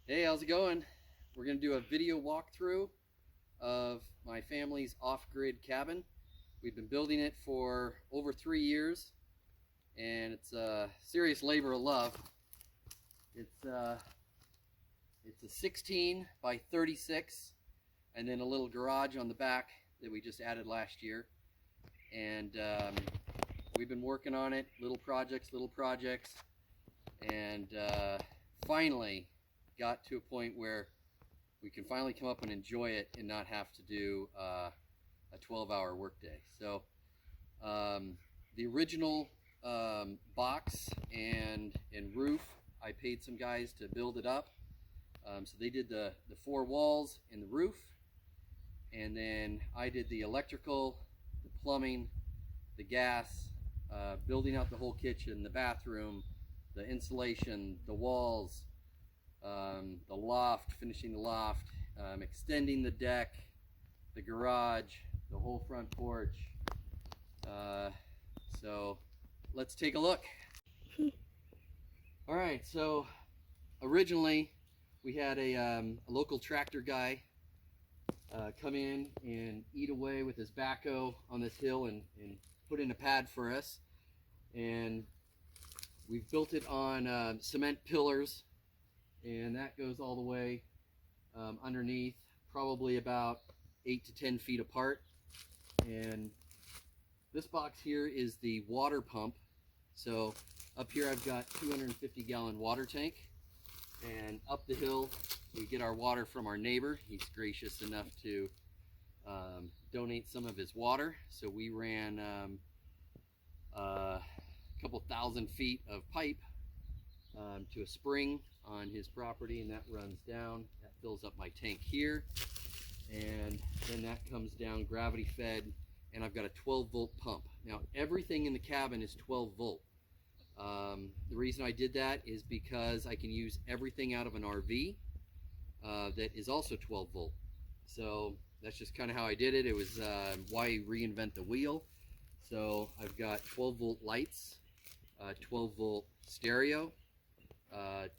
Hey, how's it going? We're going to do a video walkthrough of my family's off-grid cabin. We've been building it for over 3 years, and it's a serious labor of love. It's a 16 by 36, and then a little garage on the back that we just added last year. And we've been working on it, little projects, and finally got to a point where we can finally come up and enjoy it and not have to do a 12-hour workday. So the original box and roof, I paid some guys to build it up. So they did the 4 walls and the roof, and then I did the electrical, the plumbing, the gas, building out the whole kitchen, the bathroom, the insulation, the walls, the loft, finishing the loft, extending the deck, the garage, the whole front porch. So let's take a look. All right, so originally we had a local tractor guy come in and eat away with his backhoe on this hill and put in a pad for us. And we've built it on cement pillars, and that goes all the way underneath, probably about 8 to 10 feet apart. And this box here is the water pump. So up here I've got 250-gallon water tank, and up the hill we get our water from our neighbor. He's gracious enough to donate some of his water. So we ran a couple thousand feet of pipe to a spring on his property, and that runs down. That fills up my tank here, and then that comes down gravity fed, and I've got a 12-volt pump. Now everything in the cabin is 12 volt. The reason I did that is because I can use everything out of an RV that is also 12 volt. So that's just kind of how I did it. It was why reinvent the wheel. So I've got 12 volt lights, 12 volt stereo,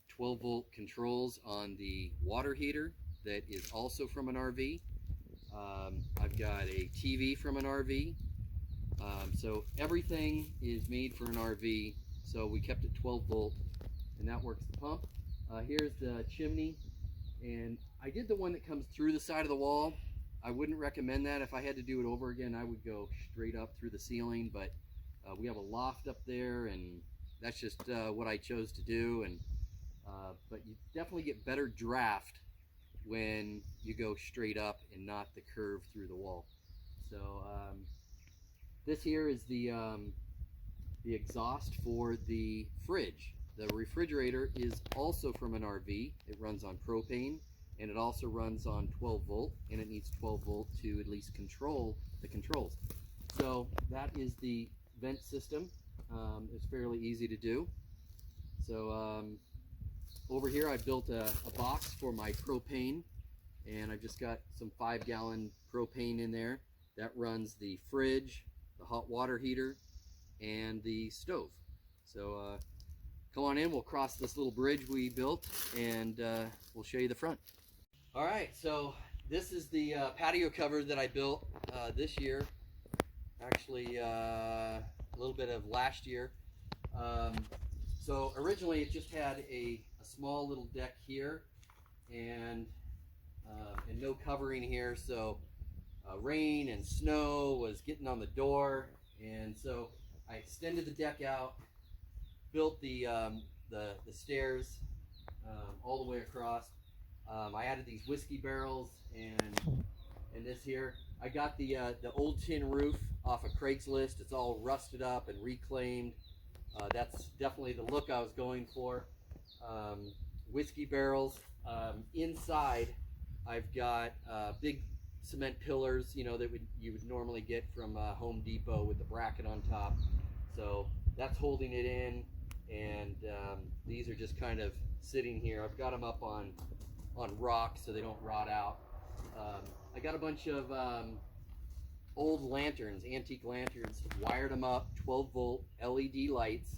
12 volt controls on the water heater that is also from an RV. I've got a TV from an RV. So everything is made for an RV. So we kept it 12 volt, and that works the pump. Here's the chimney, and I did the one that comes through the side of the wall. I wouldn't recommend that. If I had to do it over again, I would go straight up through the ceiling, but we have a loft up there, and that's just what I chose to do. And but you definitely get better draft when you go straight up and not the curve through the wall. So this here is the exhaust for the fridge. The refrigerator is also from an RV. It runs on propane, and it also runs on 12 volt, and it needs 12 volt to at least control the controls. So that is the vent system. It's fairly easy to do. So over here I built a box for my propane, and I've just got some 5-gallon propane in there. That runs the fridge, the hot water heater, and the stove. So come on in, we'll cross this little bridge we built, and we'll show you the front. All right, so this is the patio cover that I built this year. Actually, a little bit of last year. So originally it just had a small little deck here, and no covering here. So rain and snow was getting on the door, and so I extended the deck out, built the stairs all the way across. I added these whiskey barrels and this here. I got the old tin roof off of Craigslist. It's all rusted up and reclaimed. That's definitely the look I was going for. Whiskey barrels. Inside, I've got big cement pillars, you know, that you would normally get from Home Depot with the bracket on top. So that's holding it in, and these are just kind of sitting here. I've got them up on rocks so they don't rot out. I got a bunch of old lanterns, antique lanterns, wired them up, 12 volt LED lights.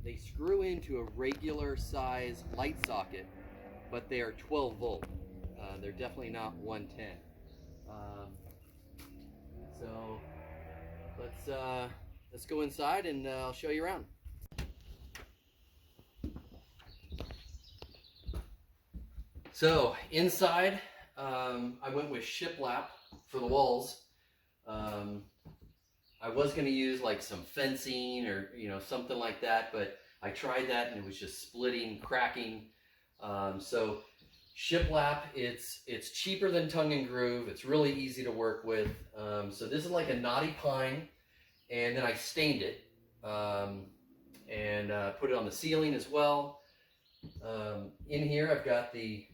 They screw into a regular size light socket, but they are 12 volt. They're definitely not 110. So let's go inside and I'll show you around. So inside, I went with shiplap for the walls. I was going to use like some fencing or something like that, but I tried that and it was just splitting, cracking. So shiplap, it's cheaper than tongue and groove. It's really easy to work with. So this is like a knotty pine, and then I stained it and put it on the ceiling as well. In here I've got the,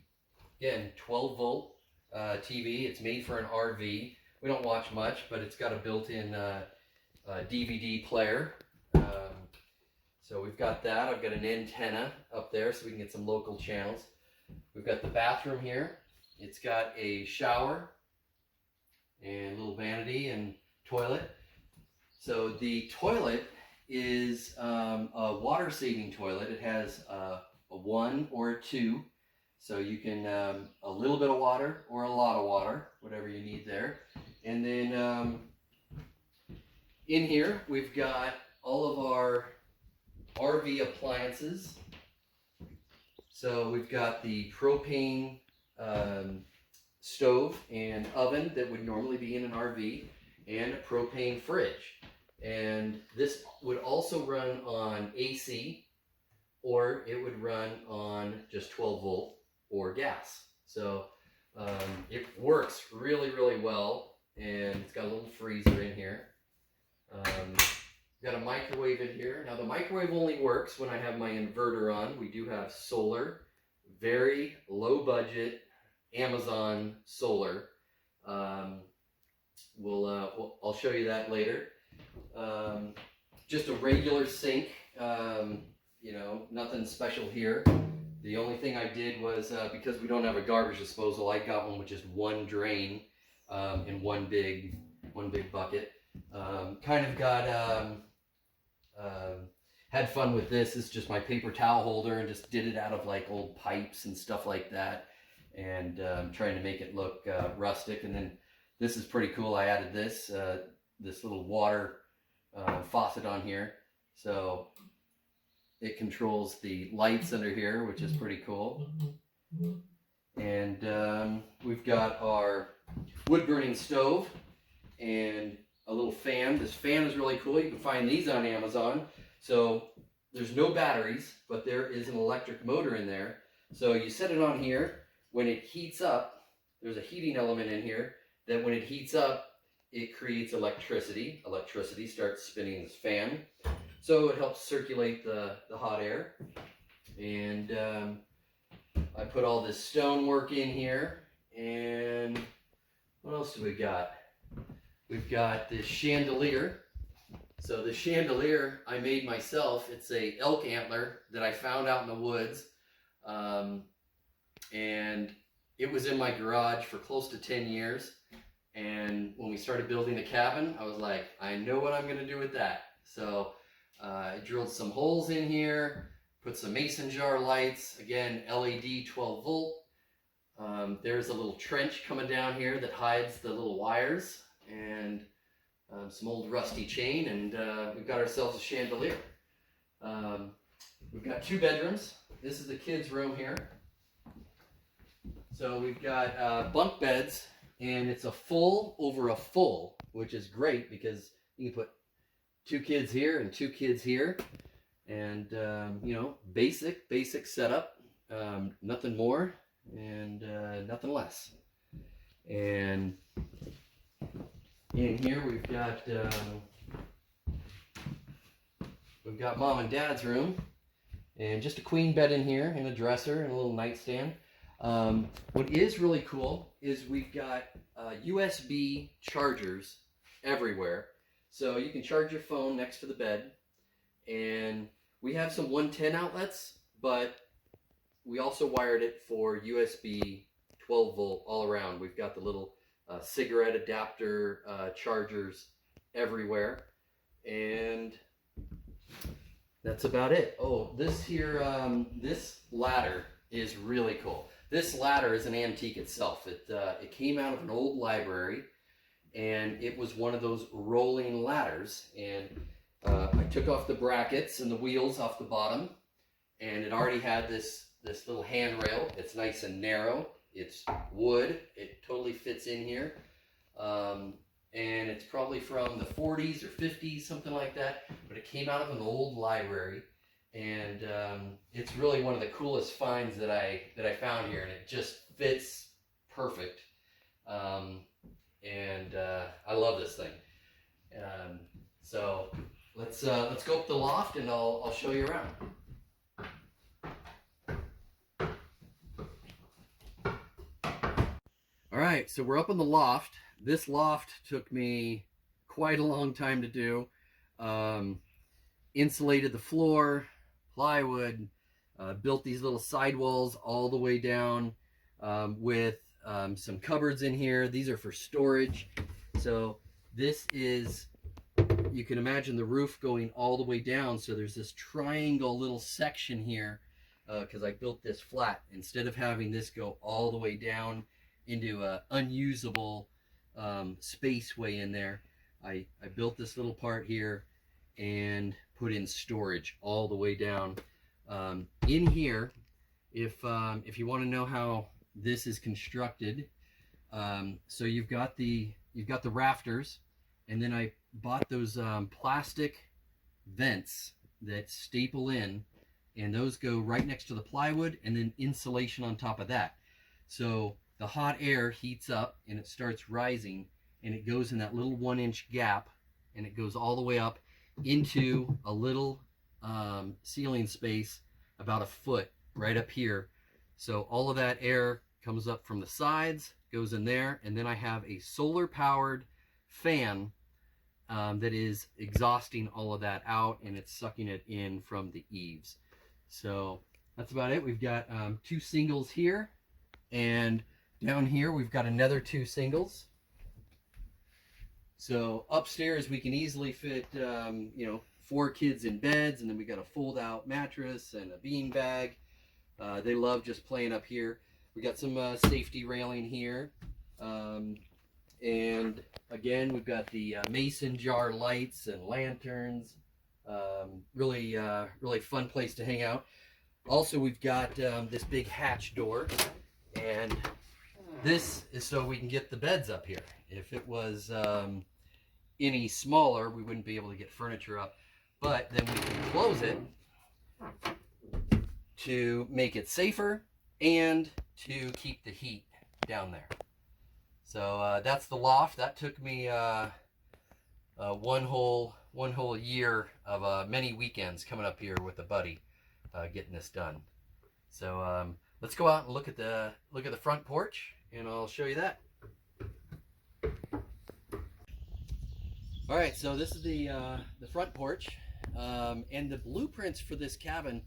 again, 12 volt TV. It's made for an RV. We don't watch much, but it's got a built-in DVD player. So we've got that. I've got an antenna up there so we can get some local channels. We've got the bathroom here. It's got a shower and a little vanity and toilet. So the toilet is a water-saving toilet. It has a 1 or a 2. So you can, a little bit of water or a lot of water, whatever you need there. And then in here, we've got all of our RV appliances. So we've got the propane stove and oven that would normally be in an RV, and a propane fridge. And this would also run on AC, or it would run on just 12 volt or gas. So it works really, really well, and it's got a little freezer in here. Got a microwave in here. Now the microwave only works when I have my inverter on. We do have solar, very low budget Amazon solar. I'll show you that later. Just a regular sink, nothing special here. The only thing I did was, because we don't have a garbage disposal, I got one with just one drain in one big bucket. Kind of got, had fun with this. It's just my paper towel holder, and just did it out of like old pipes and stuff like that, and trying to make it look rustic. And then this is pretty cool. I added this little water faucet on here, so it controls the lights under here, which is pretty cool. And we've got our wood burning stove and a little fan. This fan is really cool. You can find these on Amazon. So there's no batteries, but there is an electric motor in there. So you set it on here. When it heats up, there's a heating element in here that when it heats up, it creates electricity. Electricity starts spinning this fan. So it helps circulate the hot air. And I put all this stonework in here. And what else do we got? We've got this chandelier. So the chandelier I made myself. It's a elk antler that I found out in the woods. And it was in my garage for close to 10 years. And when we started building the cabin, I was like, I know what I'm going to do with that. So I drilled some holes in here, put some mason jar lights, again, LED 12 volt. There's a little trench coming down here that hides the little wires, and some old rusty chain, and we've got ourselves a chandelier. We've got 2 bedrooms. This is the kids' room here. So we've got bunk beds, and it's a full over a full, which is great because you can put 2 kids here and 2 kids here, and basic setup, nothing more and nothing less. And in here we've got mom and dad's room, and just a queen bed in here, and a dresser and a little nightstand. What is really cool is we've got USB chargers everywhere. So you can charge your phone next to the bed, and we have some 110 outlets, but we also wired it for USB 12 volt all around. We've got the little cigarette adapter chargers everywhere, and that's about it. Oh, this here, this ladder is really cool. This ladder is an antique itself. It came out of an old library, and it was one of those rolling ladders. And I took off the brackets and the wheels off the bottom, and it already had this little handrail. It's nice and narrow. It's wood. It totally fits in here. And it's probably from the 40s or 50s, something like that. But it came out of an old library, and it's really one of the coolest finds that I found here, and it just fits perfect. I love this thing. So let's go up the loft, and I'll show you around. All right, so we're up in the loft. This loft took me quite a long time to do. Insulated the floor, plywood, built these little sidewalls all the way down with some cupboards in here. These are for storage. So this is, you can imagine the roof going all the way down. So there's this triangle little section here because I built this flat. Instead of having this go all the way down into an unusable space way in there, I built this little part here and put in storage all the way down. In here, if you want to know how this is constructed, so you've got the rafters, and then I bought those plastic vents that staple in, and those go right next to the plywood, and then insulation on top of that. So the hot air heats up and it starts rising, and it goes in that little 1-inch gap, and it goes all the way up into a little ceiling space about a foot right up here. So all of that air comes up from the sides, goes in there, and then I have a solar powered fan that is exhausting all of that out, and it's sucking it in from the eaves. So that's about it. We've got 2 singles here, and down here we've got another 2 singles. So upstairs we can easily fit 4 kids in beds, and then we got a fold-out mattress and a bean bag. They love just playing up here. We got some safety railing here, and again we've got the mason jar lights and lanterns. Really fun place to hang out. Also, we've got this big hatch door, and this is so we can get the beds up here. If it was any smaller, we wouldn't be able to get furniture up, but then we can close it to make it safer and to keep the heat down there. So that's the loft. That took me one whole year of many weekends coming up here with a buddy getting this done. So let's go out and look at the front porch, and I'll show you that. All right, so this is the front porch, and the blueprints for this cabin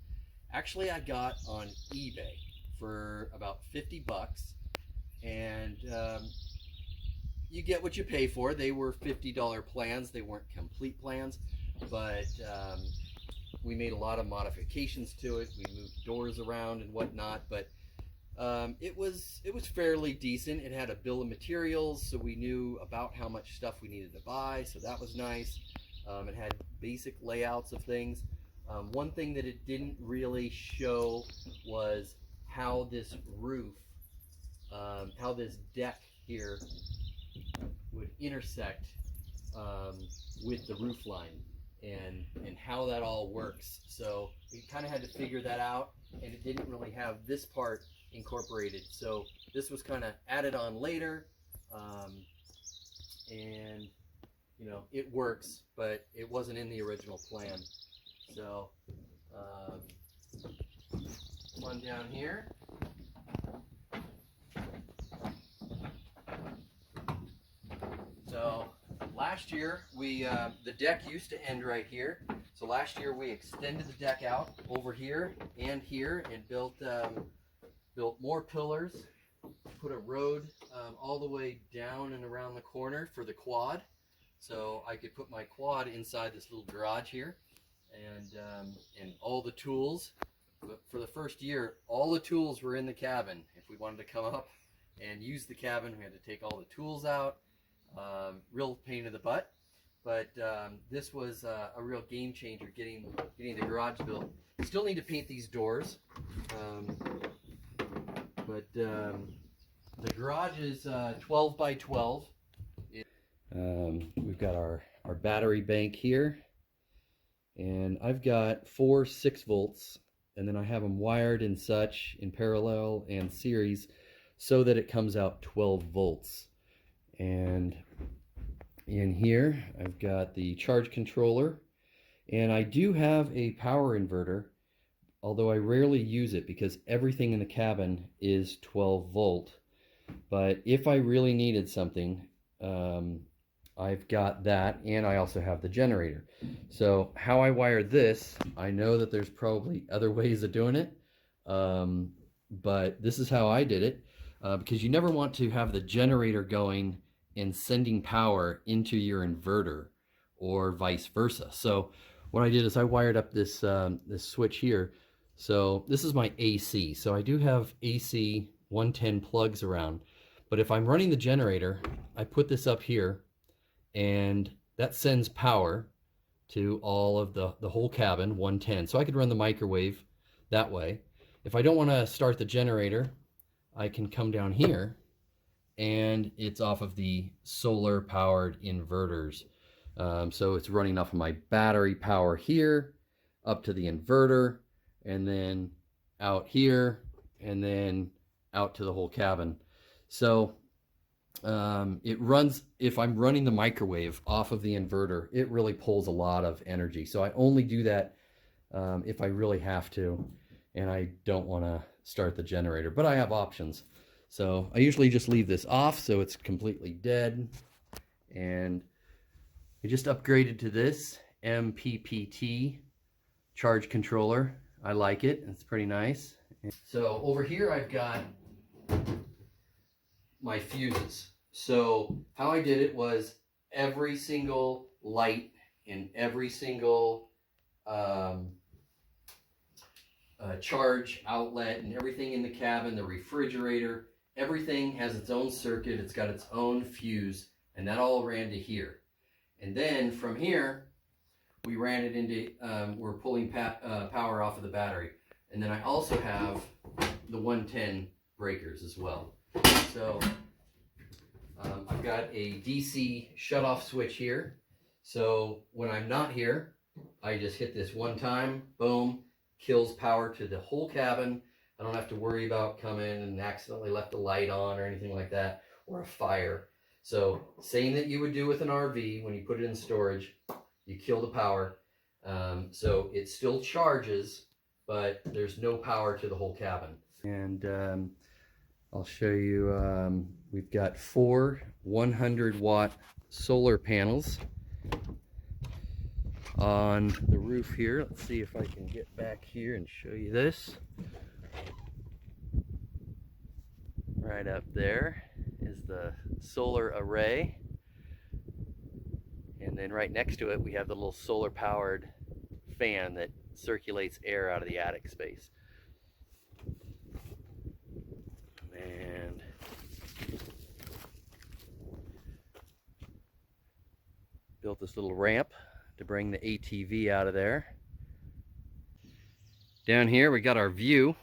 actually I got on eBay for about 50 bucks, and you get what you pay for. They were $50 plans. They weren't complete plans, but we made a lot of modifications to it. We moved doors around and whatnot, but it was fairly decent. It had a bill of materials, so we knew about how much stuff we needed to buy, so that was nice. It had basic layouts of things. One thing that it didn't really show was how this roof, how this deck here would intersect with the roof line, and how that all works. So we kind of had to figure that out, and it didn't really have this part incorporated. So this was kind of added on later, and it works, but it wasn't in the original plan. So come on down here. So last year the deck used to end right here. So last year we extended the deck out over here and here, and built more pillars, put a road all the way down and around the corner for the quad, so I could put my quad inside this little garage here, and all the tools But for the first year, all the tools were in the cabin. If we wanted to come up and use the cabin, we had to take all the tools out. Real pain in the butt. But this was a real game changer, getting the garage built. Still need to paint these doors. But the garage is 12 by 12. We've got our battery bank here. And I've got 4 6-volts, and then I have them wired and such in parallel and series so that it comes out 12 volts. And in here I've got the charge controller, and I do have a power inverter, although I rarely use it because everything in the cabin is 12 volt. But if I really needed something, I've got that, and I also have the generator. So how I wired this, I know that there's probably other ways of doing it, but this is how I did it, because you never want to have the generator going and sending power into your inverter or vice versa. So what I did is I wired up this this switch here. So this is my AC. So I do have AC 110 plugs around, but if I'm running the generator, I put this up here, and that sends power to all of the whole cabin, 110. So I could run the microwave that way. If I don't want to start the generator, I can come down here, and it's off of the solar powered inverters. So it's running off of my battery power here up to the inverter, and then out here, and then out to the whole cabin. So it runs, if I'm running the microwave off of the inverter, it really pulls a lot of energy. So I only do that if I really have to, and I don't want to start the generator, but I have options. So I usually just leave this off so it's completely dead. And I just upgraded to this MPPT charge controller. I like it, it's pretty nice. So over here I've got my fuses. So how I did it was every single light in every single charge outlet and everything in the cabin, the refrigerator, everything has its own circuit. It's got its own fuse, and that all ran to here. And then from here, we ran it into, we're pulling power off of the battery. And then I also have the 110 breakers as well. So I've got a DC shutoff switch here. So when I'm not here, I just hit this one time, boom, kills power to the whole cabin. I don't have to worry about coming and accidentally left a light on or anything like that, or a fire. So same that you would do with an RV when you put it in storage, you kill the power. So it still charges, but there's no power to the whole cabin. And I'll show you, we've got 4 100-watt solar panels on the roof here. Let's see if I can get back here and show you this. Right up there is the solar array. And then right next to it, we have the little solar powered fan that circulates air out of the attic space. And built this little ramp to bring the ATV out of there. Down here we got our view.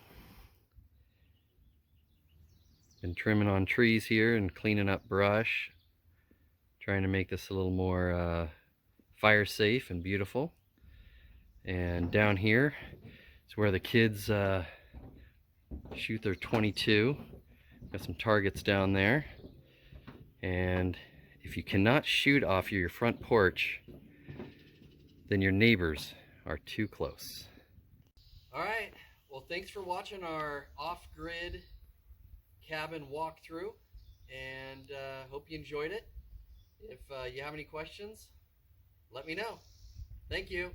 Been trimming on trees here and cleaning up brush, trying to make this a little more fire safe and beautiful. And down here is where the kids shoot their .22. Got some targets down there. And if you cannot shoot off your front porch, then your neighbors are too close. All right, well, thanks for watching our off-grid cabin walkthrough, and hope you enjoyed it. If you have any questions, let me know. Thank you.